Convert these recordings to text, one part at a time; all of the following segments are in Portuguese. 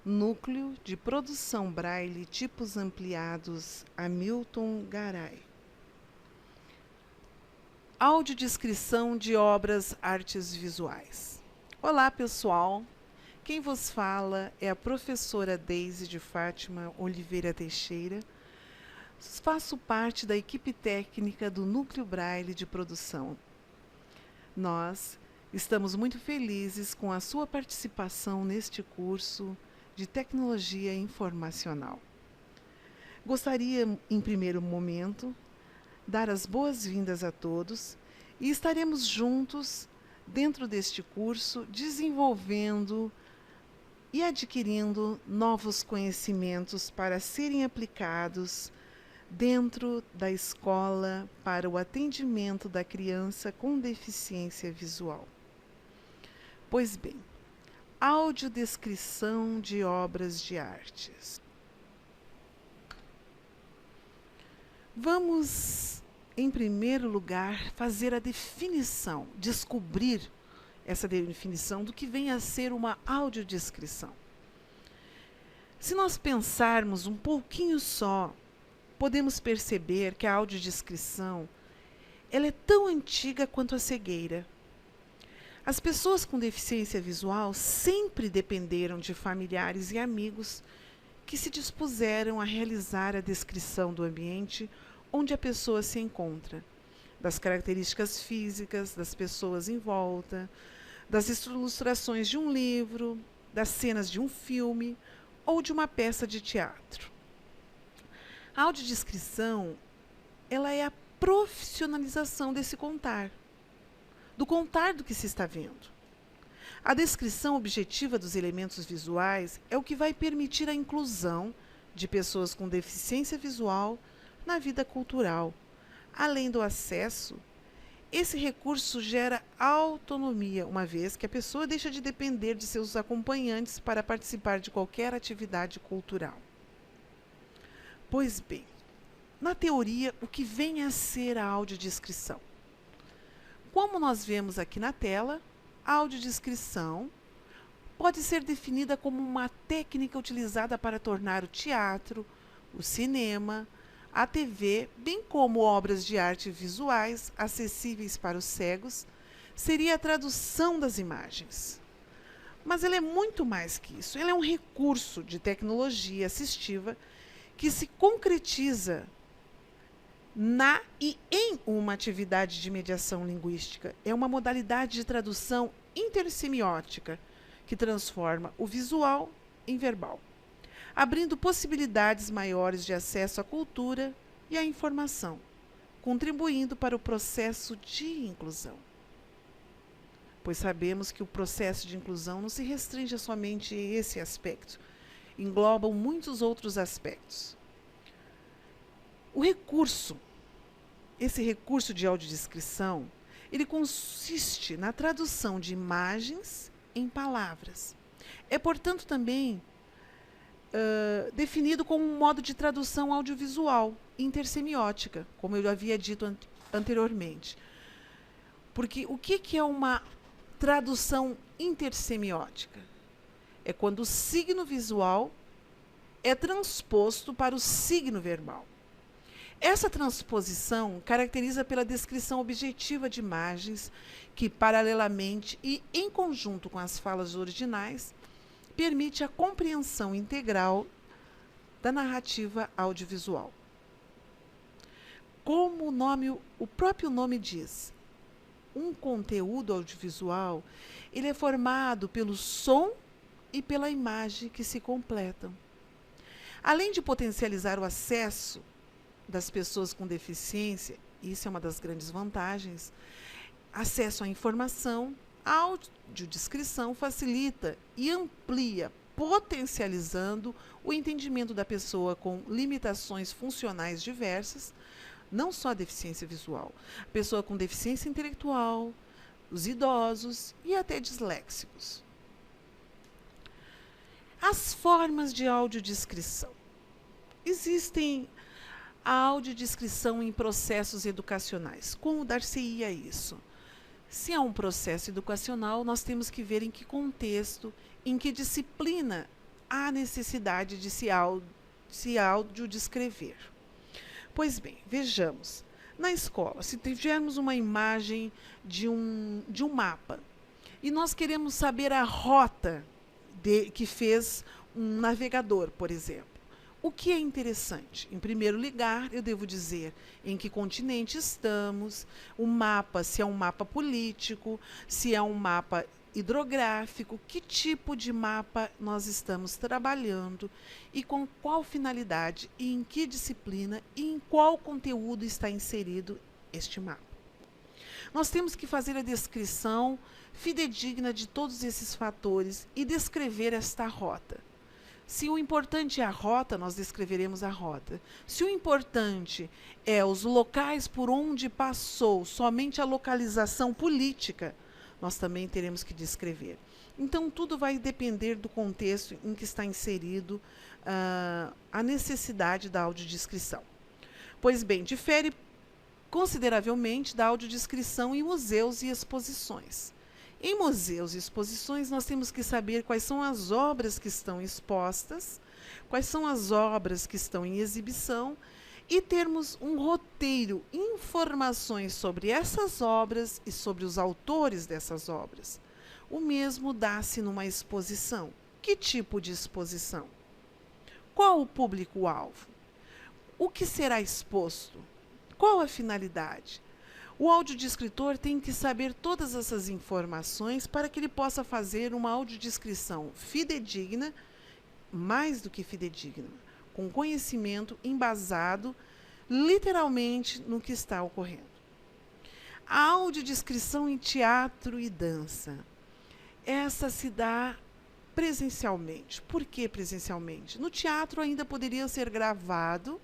Núcleo de Produção Braille Tipos Ampliados, Hamilton Garay. Audiodescrição de obras artes visuais. Olá, pessoal. Quem vos fala é a professora Deise de Fátima Oliveira Teixeira. Faço parte da equipe técnica do Núcleo Braille de Produção. Nós estamos muito felizes com a sua participação neste curso de Tecnologia Informacional. Gostaria, em primeiro momento, dar as boas-vindas a todos e estaremos juntos dentro deste curso desenvolvendo e adquirindo novos conhecimentos para serem aplicados dentro da escola para o atendimento da criança com deficiência visual. Pois bem, audiodescrição de obras de artes. Vamos, em primeiro lugar, fazer a definição, descobrir essa definição do que vem a ser uma audiodescrição. Se nós pensarmos um pouquinho só, podemos perceber que a audiodescrição ela é tão antiga quanto a cegueira. As pessoas com deficiência visual sempre dependeram de familiares e amigos que se dispuseram a realizar a descrição do ambiente onde a pessoa se encontra, das características físicas das pessoas em volta, das ilustrações de um livro, das cenas de um filme ou de uma peça de teatro. A audiodescrição, ela é a profissionalização desse contar, do contar do que se está vendo. A descrição objetiva dos elementos visuais é o que vai permitir a inclusão de pessoas com deficiência visual na vida cultural. Além do acesso, esse recurso gera autonomia, uma vez que a pessoa deixa de depender de seus acompanhantes para participar de qualquer atividade cultural. Pois bem, na teoria, o que vem a ser a audiodescrição? Como nós vemos aqui na tela, a audiodescrição pode ser definida como uma técnica utilizada para tornar o teatro, o cinema, a TV, bem como obras de arte visuais acessíveis para os cegos, seria a tradução das imagens. Mas ela é muito mais que isso. Ela é um recurso de tecnologia assistiva que se concretiza na e em uma atividade de mediação linguística. É uma modalidade de tradução intersemiótica que transforma o visual em verbal, abrindo possibilidades maiores de acesso à cultura e à informação, contribuindo para o processo de inclusão. Pois sabemos que o processo de inclusão não se restringe a somente esse aspecto, englobam muitos outros aspectos. Esse recurso de audiodescrição, ele consiste na tradução de imagens em palavras. É, portanto, também definido como um modo de tradução audiovisual, intersemiótica, como eu havia dito anteriormente. Porque o que é uma tradução intersemiótica? É quando o signo visual é transposto para o signo verbal. Essa transposição caracteriza pela descrição objetiva de imagens que, paralelamente e em conjunto com as falas originais, permite a compreensão integral da narrativa audiovisual. Como o próprio nome diz, um conteúdo audiovisual ele é formado pelo som e pela imagem que se completam. Além de potencializar o acesso das pessoas com deficiência, isso é uma das grandes vantagens, acesso à informação, a audiodescrição facilita e amplia, potencializando o entendimento da pessoa com limitações funcionais diversas, não só a deficiência visual, a pessoa com deficiência intelectual, os idosos e até disléxicos. As formas de audiodescrição. Existem a audiodescrição em processos educacionais. Como dar-se-ia isso? Se há um processo educacional, nós temos que ver em que contexto, em que disciplina há necessidade de se audiodescrever. Pois bem, vejamos. Na escola, se tivermos uma imagem de um mapa e nós queremos saber a rota que fez um navegador, por exemplo. O que é interessante? Em primeiro lugar, eu devo dizer em que continente estamos, o mapa, se é um mapa político, se é um mapa hidrográfico, que tipo de mapa nós estamos trabalhando e com qual finalidade e em que disciplina e em qual conteúdo está inserido este mapa. Nós temos que fazer a descrição fidedigna de todos esses fatores e descrever esta rota. Se o importante é a rota, nós descreveremos a rota. Se o importante é os locais por onde passou, somente a localização política, nós também teremos que descrever. Então, tudo vai depender do contexto em que está inserido a necessidade da audiodescrição. Pois bem, difere consideravelmente da audiodescrição em museus e exposições. Em museus e exposições, nós temos que saber quais são as obras que estão expostas, quais são as obras que estão em exibição e termos um roteiro, informações sobre essas obras e sobre os autores dessas obras. O mesmo dá-se numa exposição. Que tipo de exposição? Qual o público-alvo? O que será exposto? Qual a finalidade? O audiodescritor tem que saber todas essas informações para que ele possa fazer uma audiodescrição fidedigna, mais do que fidedigna, com conhecimento embasado literalmente no que está ocorrendo. A audiodescrição em teatro e dança. Essa se dá presencialmente. Por que presencialmente? No teatro ainda poderia ser gravado,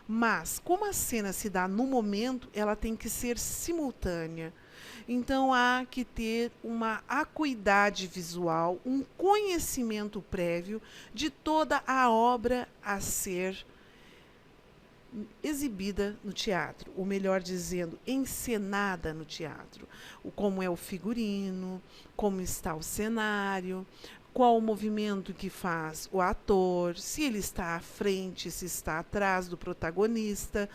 mas, como a cena se dá no momento, ela tem que ser simultânea. Então, há que ter uma acuidade visual, um conhecimento prévio de toda a obra a ser exibida no teatro, ou melhor dizendo, encenada no teatro. Como é o figurino, como está o cenário, qual o movimento que faz o ator, se ele está à frente, se está atrás do protagonista,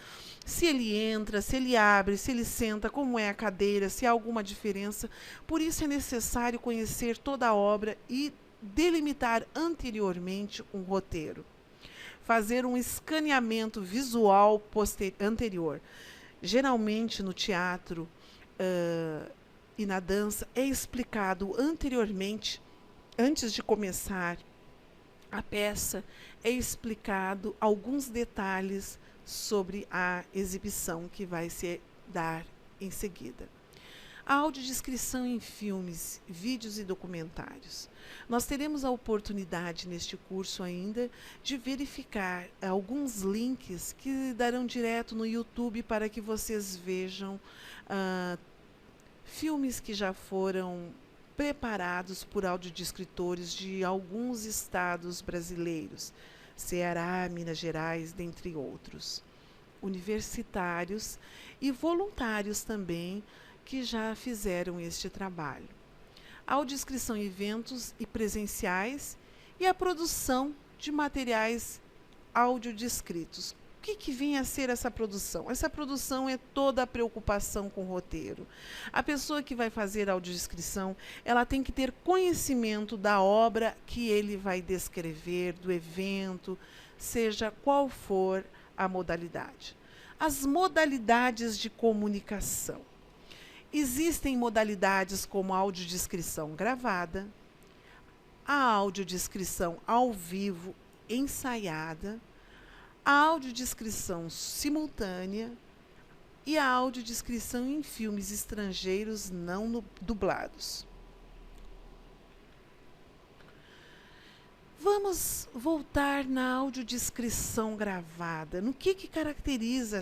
se ele entra, se ele abre, se ele senta, como é a cadeira, se há alguma diferença. Por isso é necessário conhecer toda a obra e delimitar anteriormente um roteiro. Fazer um escaneamento visual anterior. Geralmente no teatro e na dança é explicado anteriormente, antes de começar a peça, é explicado alguns detalhes sobre a exibição que vai se dar em seguida. A audiodescrição em filmes, vídeos e documentários. Nós teremos a oportunidade neste curso ainda de verificar alguns links que darão direto no YouTube para que vocês vejam filmes que já foram preparados por audiodescritores de alguns estados brasileiros, Ceará, Minas Gerais, dentre outros, universitários e voluntários também que já fizeram este trabalho. Audiodescrição em eventos e presenciais e a produção de materiais audiodescritos. O que vem a ser essa produção? Essa produção é toda a preocupação com o roteiro. A pessoa que vai fazer a audiodescrição, ela tem que ter conhecimento da obra que ele vai descrever, do evento, seja qual for a modalidade. As modalidades de comunicação. Existem modalidades como a audiodescrição gravada, a audiodescrição ao vivo ensaiada, a audiodescrição simultânea e a audiodescrição em filmes estrangeiros não dublados. Vamos voltar na audiodescrição gravada. No que caracteriza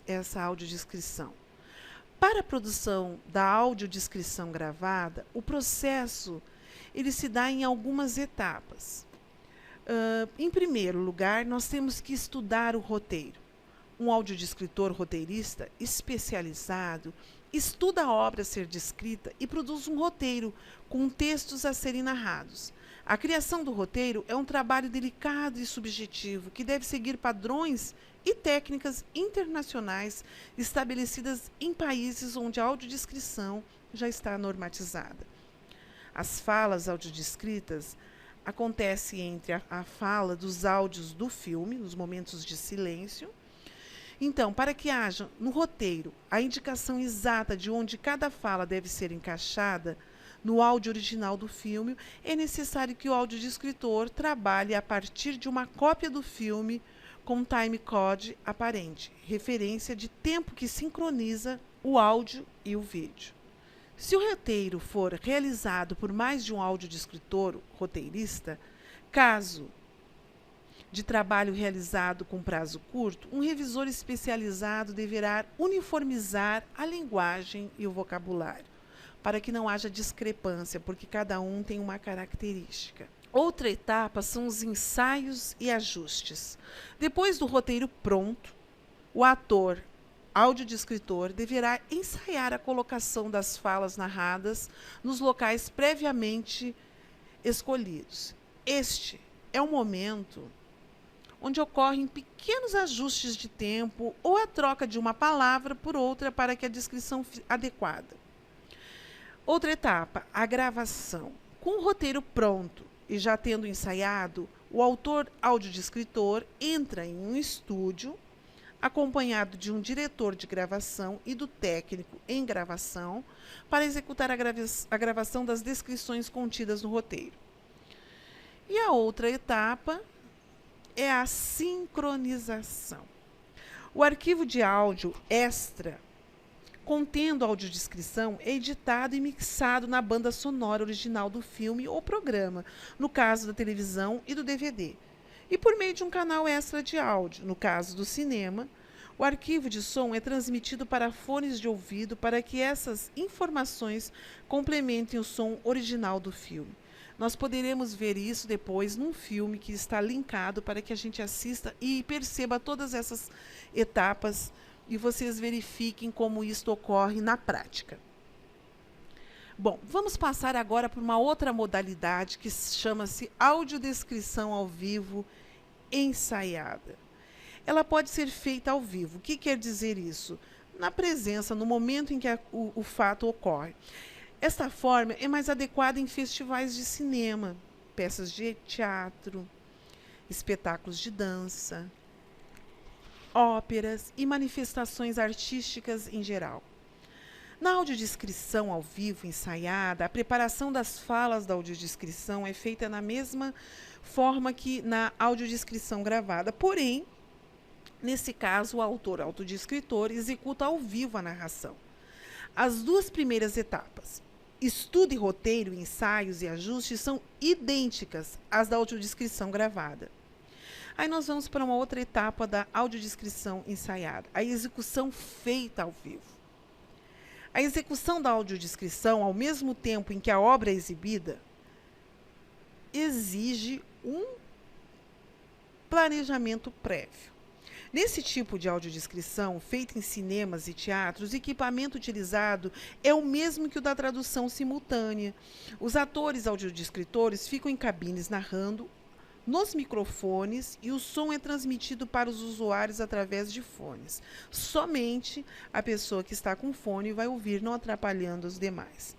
essa audiodescrição? Para a produção da audiodescrição gravada, o processo ele se dá em algumas etapas. Em primeiro lugar, nós temos que estudar o roteiro. Um audiodescritor roteirista especializado estuda a obra a ser descrita e produz um roteiro com textos a serem narrados. A criação do roteiro é um trabalho delicado e subjetivo que deve seguir padrões e técnicas internacionais estabelecidas em países onde a audiodescrição já está normatizada. As falas audiodescritas acontecem entre a fala dos áudios do filme, nos momentos de silêncio. Então, para que haja no roteiro a indicação exata de onde cada fala deve ser encaixada no áudio original do filme, é necessário que o audiodescritor trabalhe a partir de uma cópia do filme com timecode aparente, referência de tempo que sincroniza o áudio e o vídeo. Se o roteiro for realizado por mais de um audiodescritor, roteirista, caso de trabalho realizado com prazo curto, um revisor especializado deverá uniformizar a linguagem e o vocabulário, para que não haja discrepância, porque cada um tem uma característica. Outra etapa são os ensaios e ajustes. Depois do roteiro pronto, o ator, audiodescritor, deverá ensaiar a colocação das falas narradas nos locais previamente escolhidos. Este é o momento onde ocorrem pequenos ajustes de tempo ou a troca de uma palavra por outra para que a descrição adequada. Outra etapa, a gravação. Com o roteiro pronto e já tendo ensaiado, o autor audiodescritor entra em um estúdio, acompanhado de um diretor de gravação e do técnico em gravação, para executar a gravação das descrições contidas no roteiro. E a outra etapa é a sincronização. O arquivo de áudio extra contendo audiodescrição é editado e mixado na banda sonora original do filme ou programa, no caso da televisão e do DVD, e por meio de um canal extra de áudio, no caso do cinema. O arquivo de som é transmitido para fones de ouvido para que essas informações complementem o som original do filme. Nós poderemos ver isso depois num filme que está linkado para que a gente assista e perceba todas essas etapas e vocês verifiquem como isto ocorre na prática. Bom, vamos passar agora por uma outra modalidade que chama-se audiodescrição ao vivo ensaiada. Ela pode ser feita ao vivo. O que quer dizer isso? Na presença, no momento em que o fato ocorre. Esta forma é mais adequada em festivais de cinema, peças de teatro, espetáculos de dança, óperas e manifestações artísticas em geral. Na audiodescrição ao vivo ensaiada, a preparação das falas da audiodescrição é feita na mesma forma que na audiodescrição gravada, porém, nesse caso, o autor audiodescritor executa ao vivo a narração. As duas primeiras etapas, estudo e roteiro, ensaios e ajustes, são idênticas às da audiodescrição gravada. Aí nós vamos para uma outra etapa da audiodescrição ensaiada, a execução feita ao vivo. A execução da audiodescrição, ao mesmo tempo em que a obra é exibida, exige um planejamento prévio. Nesse tipo de audiodescrição, feita em cinemas e teatros, o equipamento utilizado é o mesmo que o da tradução simultânea. Os atores audiodescritores ficam em cabines narrando nos microfones e o som é transmitido para os usuários através de fones. Somente a pessoa que está com fone vai ouvir, não atrapalhando os demais.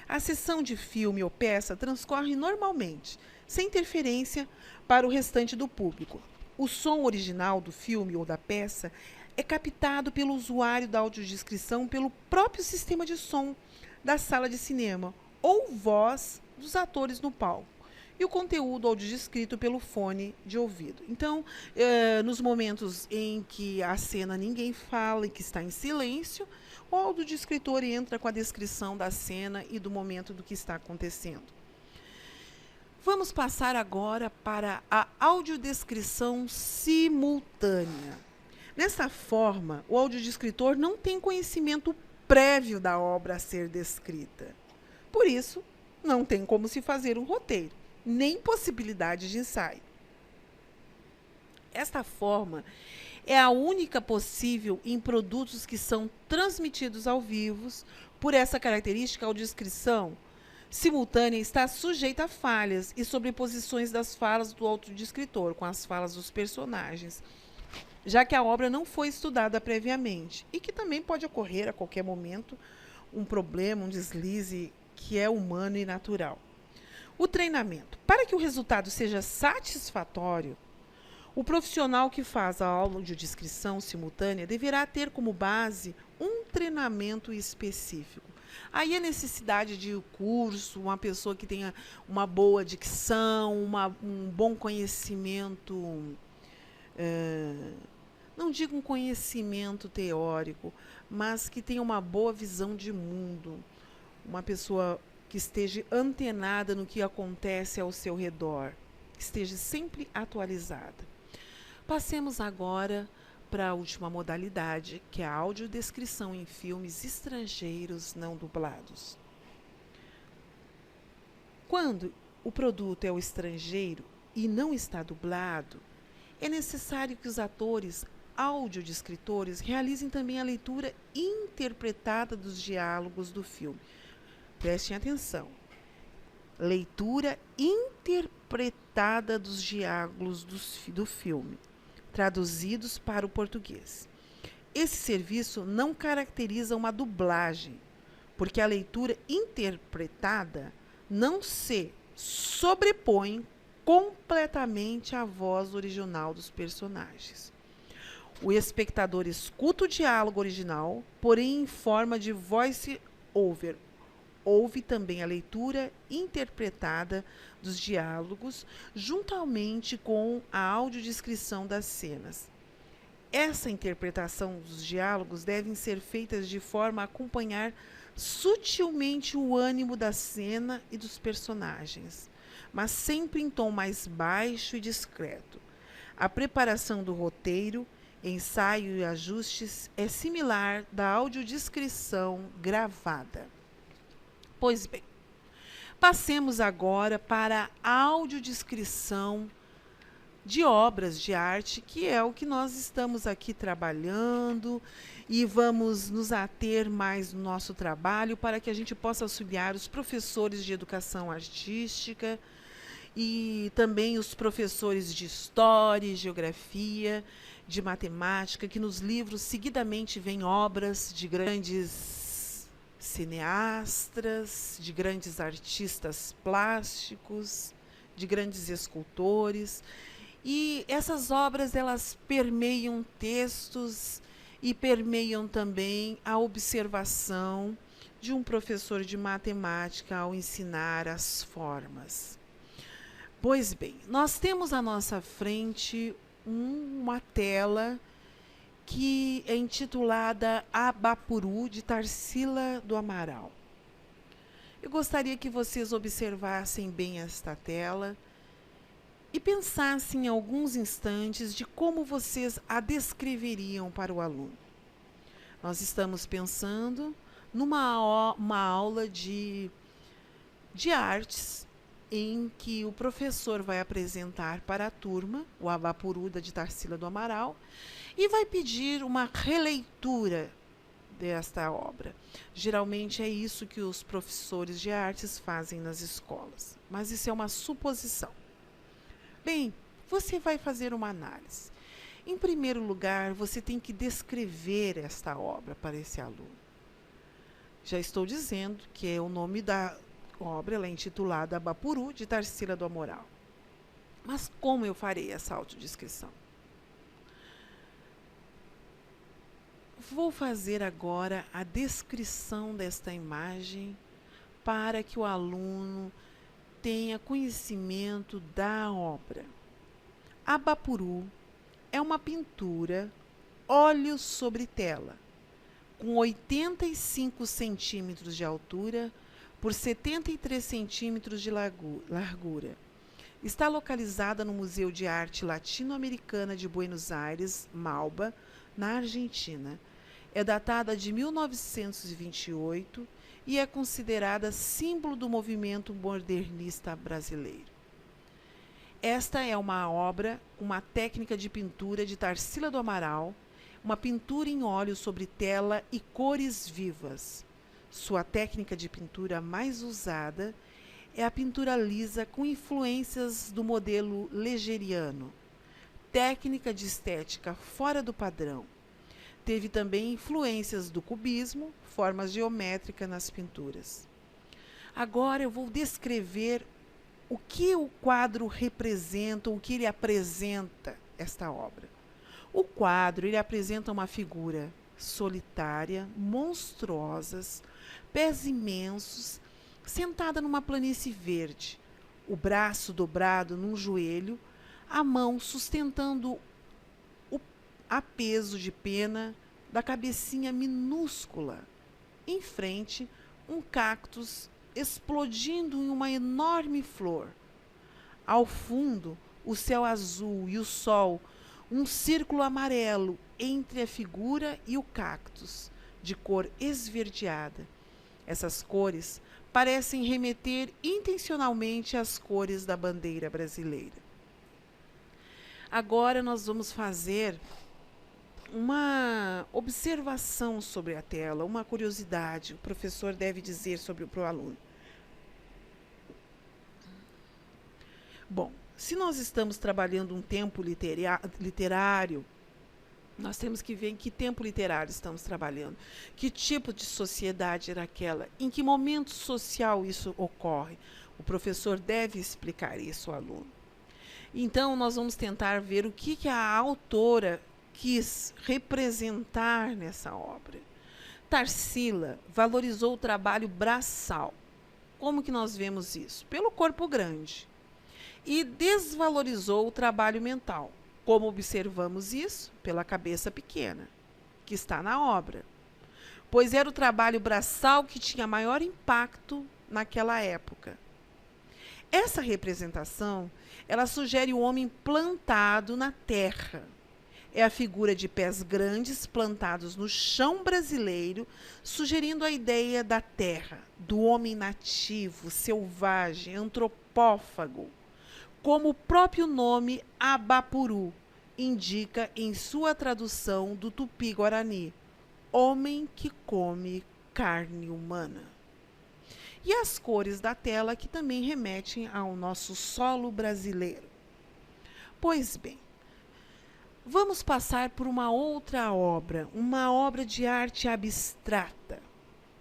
A sessão de filme ou peça transcorre normalmente, sem interferência para o restante do público. O som original do filme ou da peça é captado pelo usuário da audiodescrição pelo próprio sistema de som da sala de cinema ou voz dos atores no palco, e o conteúdo audiodescrito pelo fone de ouvido. Então, nos momentos em que a cena ninguém fala e que está em silêncio, o audiodescritor entra com a descrição da cena e do momento do que está acontecendo. Vamos passar agora para a audiodescrição simultânea. Nessa forma, o audiodescritor não tem conhecimento prévio da obra a ser descrita. Por isso, não tem como se fazer um roteiro, nem possibilidade de ensaio. Esta forma é a única possível em produtos que são transmitidos ao vivo. Por essa característica, a audiodescrição simultânea está sujeita a falhas e sobreposições das falas do autodescritor com as falas dos personagens, já que a obra não foi estudada previamente e que também pode ocorrer a qualquer momento um problema, um deslize que é humano e natural. O treinamento. Para que o resultado seja satisfatório, o profissional que faz a audiodescrição simultânea deverá ter como base um treinamento específico. Aí a necessidade de curso, uma pessoa que tenha uma boa dicção, um bom conhecimento, não digo um conhecimento teórico, mas que tenha uma boa visão de mundo, uma pessoa que esteja antenada no que acontece ao seu redor, que esteja sempre atualizada. Passemos agora para a última modalidade, que é a audiodescrição em filmes estrangeiros não dublados. Quando o produto é o estrangeiro e não está dublado, é necessário que os atores audiodescritores realizem também a leitura interpretada dos diálogos do filme. Prestem atenção. Leitura interpretada dos diálogos do filme, traduzidos para o português. Esse serviço não caracteriza uma dublagem, porque a leitura interpretada não se sobrepõe completamente à voz original dos personagens. O espectador escuta o diálogo original, porém em forma de voice-over. Houve também a leitura interpretada dos diálogos, juntamente com a audiodescrição das cenas. Essa interpretação dos diálogos deve ser feita de forma a acompanhar sutilmente o ânimo da cena e dos personagens, mas sempre em tom mais baixo e discreto. A preparação do roteiro, ensaio e ajustes é similar da audiodescrição gravada. Pois bem, passemos agora para a audiodescrição de obras de arte, que é o que nós estamos aqui trabalhando, e vamos nos ater mais no nosso trabalho para que a gente possa auxiliar os professores de educação artística e também os professores de história, geografia, de matemática, que nos livros seguidamente vêm obras de grandes cineastas, de grandes artistas plásticos, de grandes escultores. E essas obras, elas permeiam textos e permeiam também a observação de um professor de matemática ao ensinar as formas. Pois bem, nós temos à nossa frente uma tela que é intitulada Abapuru, de Tarsila do Amaral. Eu gostaria que vocês observassem bem esta tela e pensassem em alguns instantes de como vocês a descreveriam para o aluno. Nós estamos pensando uma aula de artes, em que o professor vai apresentar para a turma o Abapuru de Tarsila do Amaral e vai pedir uma releitura desta obra. Geralmente é isso que os professores de artes fazem nas escolas, mas isso é uma suposição. Bem, você vai fazer uma análise. Em primeiro lugar, você tem que descrever esta obra para esse aluno. Já estou dizendo que é o nome da obra, ela é intitulada Abapuru, de Tarsila do Amaral. Mas como eu farei essa autodescrição? Vou fazer agora a descrição desta imagem para que o aluno tenha conhecimento da obra. Abapuru é uma pintura óleo sobre tela, com 85 centímetros de altura por 73 centímetros de largura. Está localizada no Museu de Arte Latino-Americana de Buenos Aires, Malba, na Argentina. É datada de 1928 e é considerada símbolo do movimento modernista brasileiro. Esta é uma obra, uma técnica de pintura de Tarsila do Amaral, uma pintura em óleo sobre tela e cores vivas. Sua técnica de pintura mais usada é a pintura lisa com influências do modelo legeriano, técnica de estética fora do padrão. Teve também influências do cubismo, formas geométricas nas pinturas. Agora eu vou descrever o que o quadro representa, o que ele apresenta, esta obra. O quadro ele apresenta uma figura solitária, monstruosas, pés imensos, sentada numa planície verde, o braço dobrado num joelho, a mão sustentando a peso de pena da cabecinha minúscula. Em frente, um cactus explodindo em uma enorme flor. Ao fundo, o céu azul e o sol, um círculo amarelo entre a figura e o cactus, de cor esverdeada. Essas cores parecem remeter intencionalmente às cores da bandeira brasileira. Agora nós vamos fazer uma observação sobre a tela, uma curiosidade. O professor deve dizer para o aluno. Bom, se nós estamos trabalhando um tempo literário, nós temos que ver em que tempo literário estamos trabalhando, que tipo de sociedade era aquela, em que momento social isso ocorre. O professor deve explicar isso ao aluno. Então, nós vamos tentar ver o que a autora quis representar nessa obra. Tarsila valorizou o trabalho braçal. Como que nós vemos isso? Pelo corpo grande. E desvalorizou o trabalho mental. Como observamos isso? Pela cabeça pequena, que está na obra. Pois era o trabalho braçal que tinha maior impacto naquela época. Essa representação, ela sugere o homem plantado na terra. É a figura de pés grandes plantados no chão brasileiro, sugerindo a ideia da terra, do homem nativo, selvagem, antropófago, como o próprio nome Abapuru indica em sua tradução do tupi-guarani, homem que come carne humana. E as cores da tela que também remetem ao nosso solo brasileiro. Pois bem, vamos passar por uma outra obra, uma obra de arte abstrata.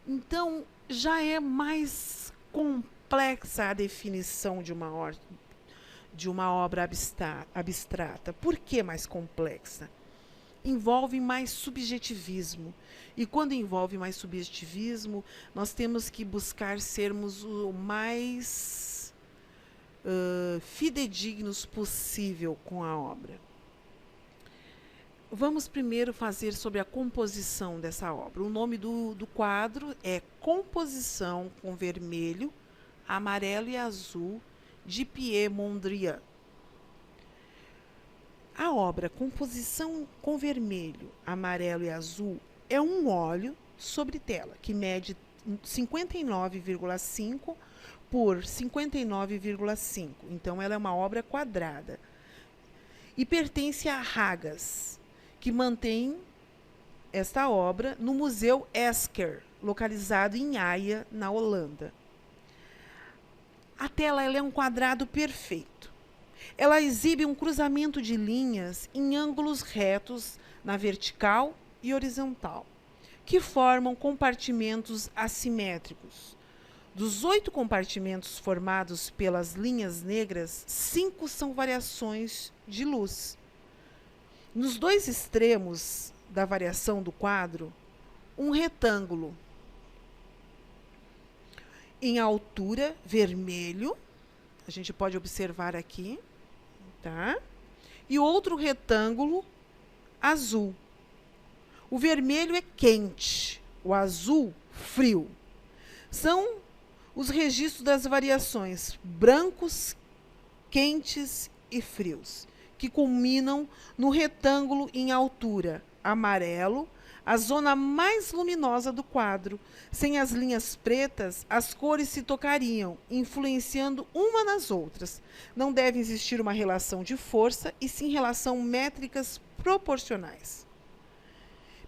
Então, já é mais complexa a definição de uma obra abstrata. Por que mais complexa? Envolve mais subjetivismo. E quando envolve mais subjetivismo, nós temos que buscar sermos o mais fidedignos possível com a obra. Vamos primeiro fazer sobre a composição dessa obra. O nome do quadro é Composição com Vermelho, Amarelo e Azul, de Pierre Mondrian. A obra Composição com Vermelho, Amarelo e Azul é um óleo sobre tela, que mede 59,5 por 59,5. Então, ela é uma obra quadrada. E pertence a Hagas, que mantém esta obra no Museu Esker, localizado em Haia, na Holanda. A tela ela é um quadrado perfeito. Ela exibe um cruzamento de linhas em ângulos retos na vertical e horizontal, que formam compartimentos assimétricos. Dos 8 compartimentos formados pelas linhas negras, 5 são variações de luz. Nos 2 extremos da variação do quadro, um retângulo em altura vermelho, a gente pode observar aqui, tá? E outro retângulo azul. O vermelho é quente, o azul frio. São os registros das variações brancos, quentes e frios, que culminam no retângulo em altura amarelo, a zona mais luminosa do quadro. Sem as linhas pretas, as cores se tocariam, influenciando uma nas outras. Não deve existir uma relação de força, e sim relação métricas proporcionais.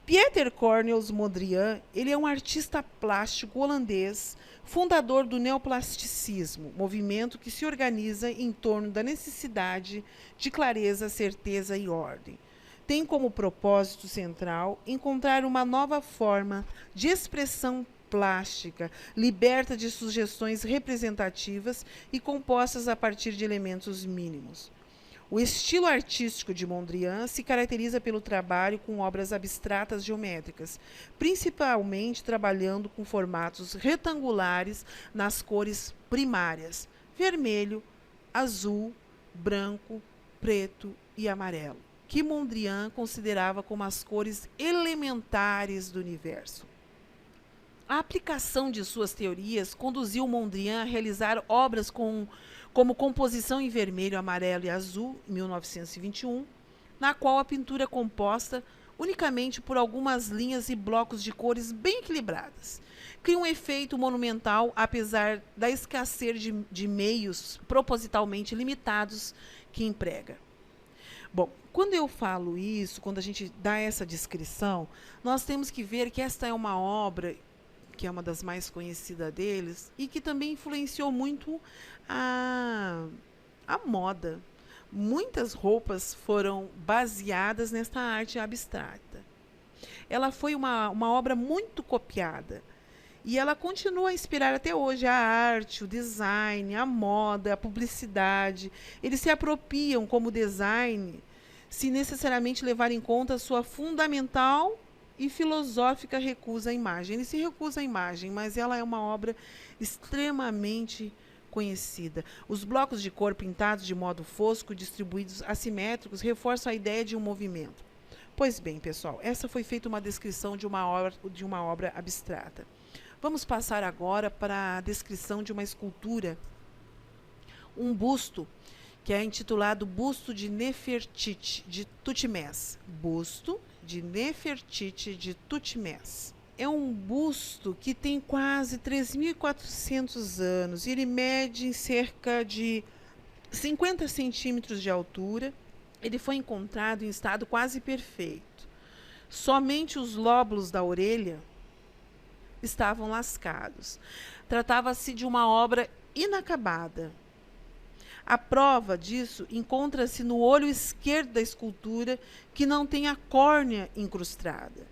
Pieter Cornelius Mondrian, ele é um artista plástico holandês, fundador do neoplasticismo, movimento que se organiza em torno da necessidade de clareza, certeza e ordem. Tem como propósito central encontrar uma nova forma de expressão plástica, liberta de sugestões representativas e compostas a partir de elementos mínimos. O estilo artístico de Mondrian se caracteriza pelo trabalho com obras abstratas geométricas, principalmente trabalhando com formatos retangulares nas cores primárias: vermelho, azul, branco, preto e amarelo, que Mondrian considerava como as cores elementares do universo. A aplicação de suas teorias conduziu Mondrian a realizar obras como Composição em Vermelho, Amarelo e Azul, em 1921, na qual a pintura é composta unicamente por algumas linhas e blocos de cores bem equilibradas. Cria um efeito monumental, apesar da escassez de meios propositalmente limitados que emprega. Bom, quando eu falo isso, quando a gente dá essa descrição, nós temos que ver que esta é uma obra que é uma das mais conhecidas deles, e que também influenciou muito a moda. Muitas roupas foram baseadas nesta arte abstrata. Ela foi uma obra muito copiada, e ela continua a inspirar até hoje a arte, o design, a moda, a publicidade. Eles se apropriam como design, sem necessariamente levar em conta a sua fundamental e filosófica recusa à imagem. Ele se recusa à imagem, mas ela é uma obra extremamente conhecida. Os blocos de cor pintados de modo fosco, distribuídos assimétricos, reforçam a ideia de um movimento. Pois bem, pessoal, essa foi feita uma descrição de uma obra abstrata. Vamos passar agora para a descrição de uma escultura, um busto, que é intitulado Busto de Nefertiti, de Tutmés. Busto de Nefertiti de Tutmés. É um busto que tem quase 3.400 anos. Ele mede em cerca de 50 centímetros de altura. Ele foi encontrado em estado quase perfeito. Somente os lóbulos da orelha estavam lascados. Tratava-se de uma obra inacabada. A prova disso encontra-se no olho esquerdo da escultura, que não tem a córnea incrustada.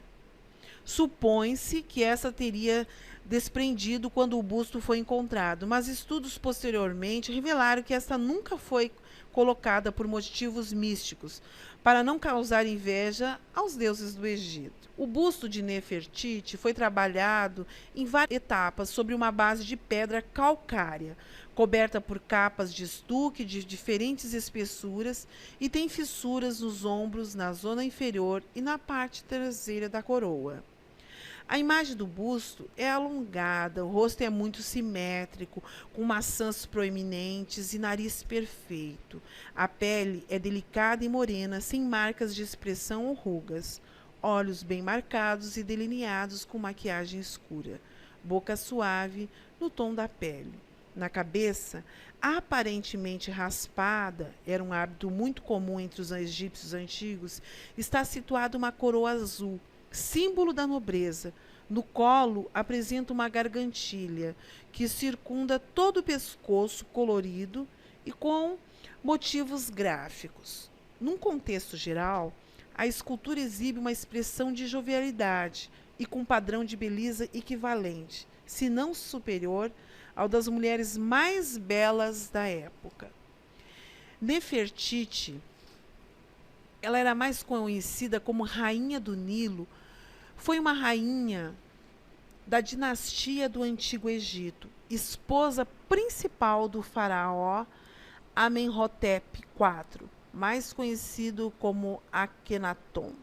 Supõe-se que essa teria desprendido quando o busto foi encontrado, mas estudos posteriormente revelaram que esta nunca foi colocada por motivos místicos, para não causar inveja aos deuses do Egito. O busto de Nefertiti foi trabalhado em várias etapas sobre uma base de pedra calcária, coberta por capas de estuque de diferentes espessuras, e tem fissuras nos ombros, na zona inferior e na parte traseira da coroa. A imagem do busto é alongada, o rosto é muito simétrico, com maçãs proeminentes e nariz perfeito. A pele é delicada e morena, sem marcas de expressão ou rugas. Olhos bem marcados e delineados com maquiagem escura. Boca suave, no tom da pele. Na cabeça, aparentemente raspada, era um hábito muito comum entre os egípcios antigos, está situada uma coroa azul, símbolo da nobreza. No colo apresenta uma gargantilha que circunda todo o pescoço, colorido e com motivos gráficos. Num contexto geral, a escultura exibe uma expressão de jovialidade e com um padrão de beleza equivalente, se não superior, ao das mulheres mais belas da época. Nefertiti, ela era mais conhecida como Rainha do Nilo. Foi uma rainha da dinastia do Antigo Egito, esposa principal do faraó Amenhotep IV, mais conhecido como Akhenaton.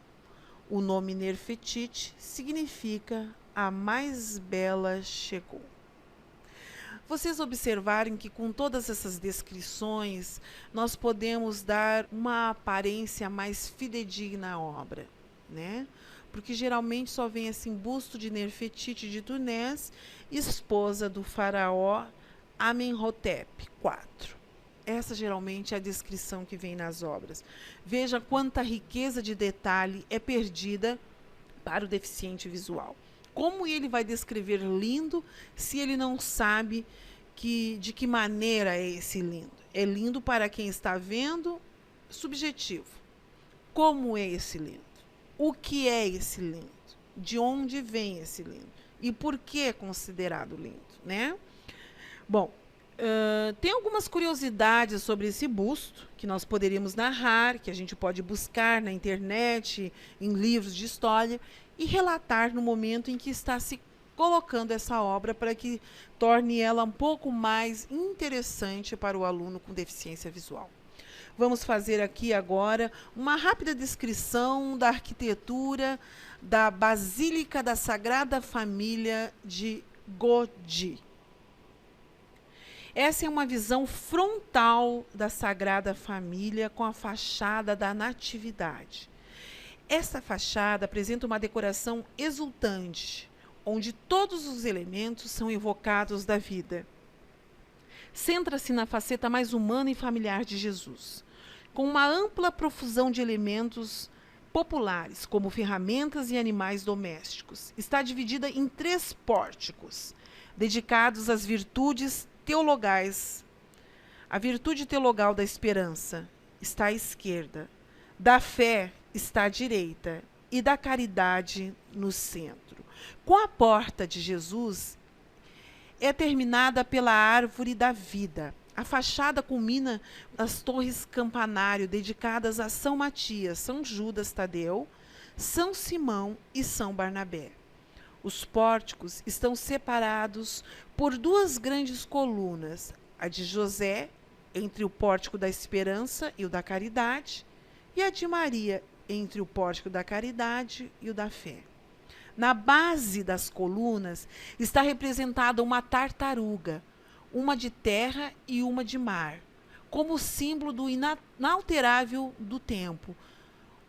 O nome Nefertiti significa a mais bela chegou. Vocês observarem que com todas essas descrições nós podemos dar uma aparência mais fidedigna à obra, né? Porque geralmente só vem assim busto de Nefertiti de Túnez, esposa do faraó Amenhotep IV. Essa geralmente é a descrição que vem nas obras. Veja quanta riqueza de detalhe é perdida para o deficiente visual. Como ele vai descrever lindo se ele não sabe de que maneira é esse lindo? É lindo para quem está vendo, subjetivo. Como é esse lindo? O que é esse lindo? De onde vem esse lindo? E por que é considerado lindo, né? Bom, tem algumas curiosidades sobre esse busto que nós poderíamos narrar, que a gente pode buscar na internet, em livros de história, e relatar no momento em que está se colocando essa obra para que torne ela um pouco mais interessante para o aluno com deficiência visual. Vamos fazer aqui agora uma rápida descrição da arquitetura da Basílica da Sagrada Família de Gaudí. Essa é uma visão frontal da Sagrada Família com a fachada da Natividade. Esta fachada apresenta uma decoração exultante, onde todos os elementos são evocados da vida. Centra-se na faceta mais humana e familiar de Jesus, com uma ampla profusão de elementos populares, como ferramentas e animais domésticos. Está dividida em 3 pórticos, dedicados às virtudes teologais. A virtude teologal da esperança está à esquerda, da fé está à direita e da caridade no centro. Com a porta de Jesus é terminada pela árvore da vida. A fachada culmina nas torres campanário dedicadas a São Matias, São Judas Tadeu, São Simão e São Barnabé. Os pórticos estão separados por 2 grandes colunas, a de José, entre o pórtico da Esperança e o da Caridade, e a de Maria, entre o pórtico da Caridade e o da Fé. Na base das colunas está representada uma tartaruga, uma de terra e uma de mar, como símbolo do inalterável do tempo.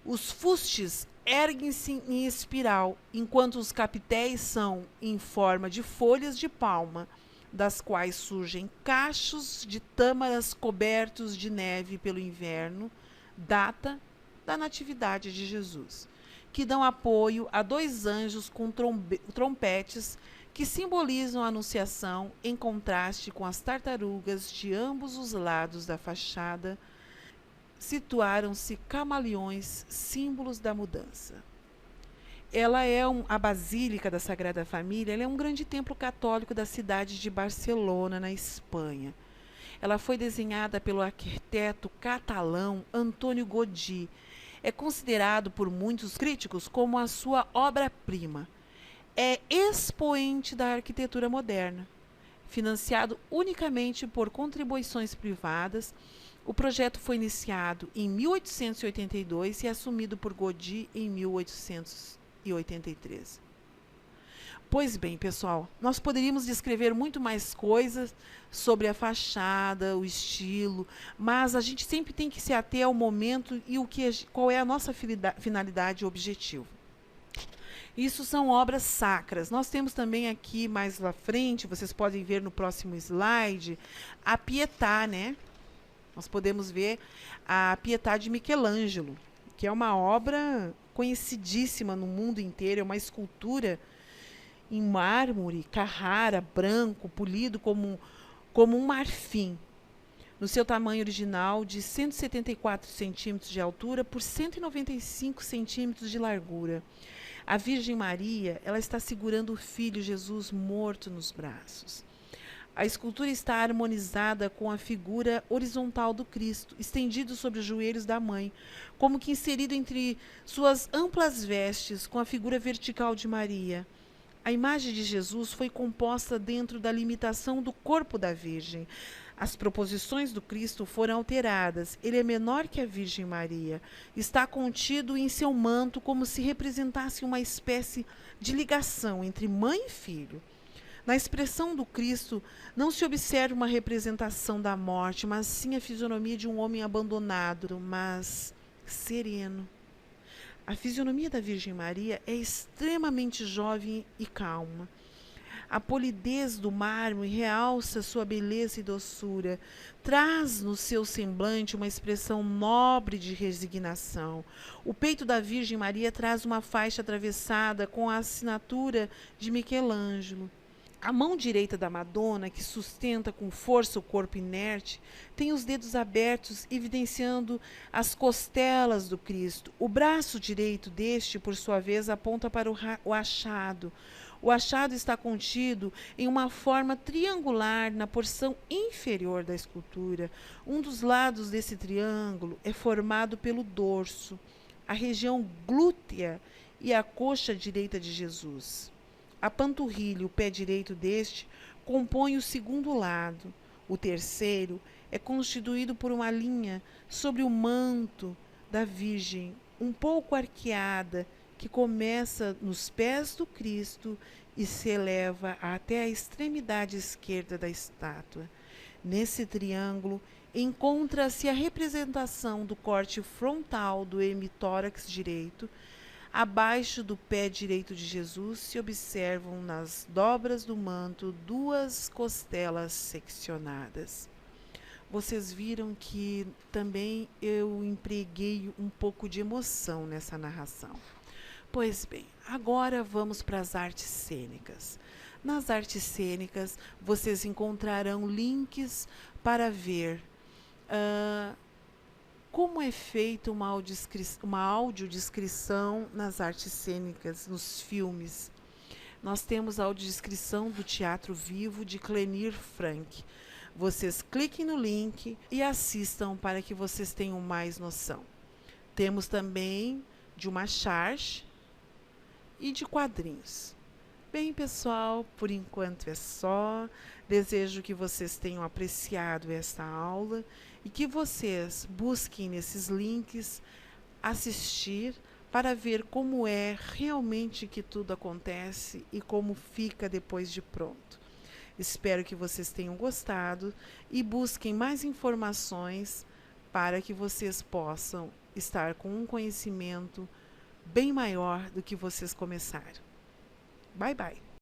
Os fustes erguem-se em espiral, enquanto os capitéis são em forma de folhas de palma, das quais surgem cachos de tâmaras cobertos de neve pelo inverno, data da Natividade de Jesus, que dão apoio a 2 anjos com trompetes que simbolizam a Anunciação, em contraste com as tartarugas de ambos os lados da fachada. Situaram-se camaleões, símbolos da mudança. Ela é a Basílica da Sagrada Família, ela é um grande templo católico da cidade de Barcelona, na Espanha. Ela foi desenhada pelo arquiteto catalão Antônio Gaudí. É considerado por muitos críticos como a sua obra-prima. É expoente da arquitetura moderna. Financiado unicamente por contribuições privadas, o projeto foi iniciado em 1882 e assumido por Gaudí em 1883. Pois bem, pessoal, nós poderíamos descrever muito mais coisas sobre a fachada, o estilo, mas a gente sempre tem que se ater ao momento e qual é a nossa finalidade e objetivo. Isso são obras sacras. Nós temos também aqui, mais à frente, vocês podem ver no próximo slide, a Pietà, né? Nós podemos ver a Pietà de Michelangelo, que é uma obra conhecidíssima no mundo inteiro, é uma escultura em mármore, Carrara, branco, polido como um marfim, no seu tamanho original de 174 centímetros de altura por 195 centímetros de largura. A Virgem Maria, ela está segurando o Filho Jesus morto nos braços. A escultura está harmonizada com a figura horizontal do Cristo, estendido sobre os joelhos da mãe, como que inserido entre suas amplas vestes, com a figura vertical de Maria. A imagem de Jesus foi composta dentro da limitação do corpo da Virgem. As proposições do Cristo foram alteradas. Ele é menor que a Virgem Maria. Está contido em seu manto como se representasse uma espécie de ligação entre mãe e filho. Na expressão do Cristo, não se observa uma representação da morte, mas sim a fisionomia de um homem abandonado, mas sereno. A fisionomia da Virgem Maria é extremamente jovem e calma. A polidez do mármore realça sua beleza e doçura. Traz no seu semblante uma expressão nobre de resignação. O peito da Virgem Maria traz uma faixa atravessada com a assinatura de Michelangelo. A mão direita da Madonna, que sustenta com força o corpo inerte, tem os dedos abertos, evidenciando as costelas do Cristo. O braço direito deste, por sua vez, aponta para o achado. O achado está contido em uma forma triangular na porção inferior da escultura. Um dos lados desse triângulo é formado pelo dorso, a região glútea e a coxa direita de Jesus. A panturrilha, o pé direito deste, compõe o segundo lado. O terceiro é constituído por uma linha sobre o manto da Virgem, um pouco arqueada, que começa nos pés do Cristo e se eleva até a extremidade esquerda da estátua. Nesse triângulo encontra-se a representação do corte frontal do hemitórax direito. Abaixo do pé direito de Jesus se observam nas dobras do manto duas costelas seccionadas. Vocês viram que também eu empreguei um pouco de emoção nessa narração. Pois bem, agora vamos para as artes cênicas. Nas artes cênicas, vocês encontrarão links para ver como é feita uma audiodescrição nas artes cênicas, nos filmes. Nós temos a audiodescrição do Teatro Vivo de Clenir Frank. Vocês cliquem no link e assistam para que vocês tenham mais noção. Temos também de uma charge e de quadrinhos. Bem, pessoal, por enquanto é só. Desejo que vocês tenham apreciado esta aula e que vocês busquem nesses links assistir para ver como é realmente que tudo acontece e como fica depois de pronto. Espero que vocês tenham gostado e busquem mais informações para que vocês possam estar com um conhecimento bem maior do que vocês começaram. Bye, bye!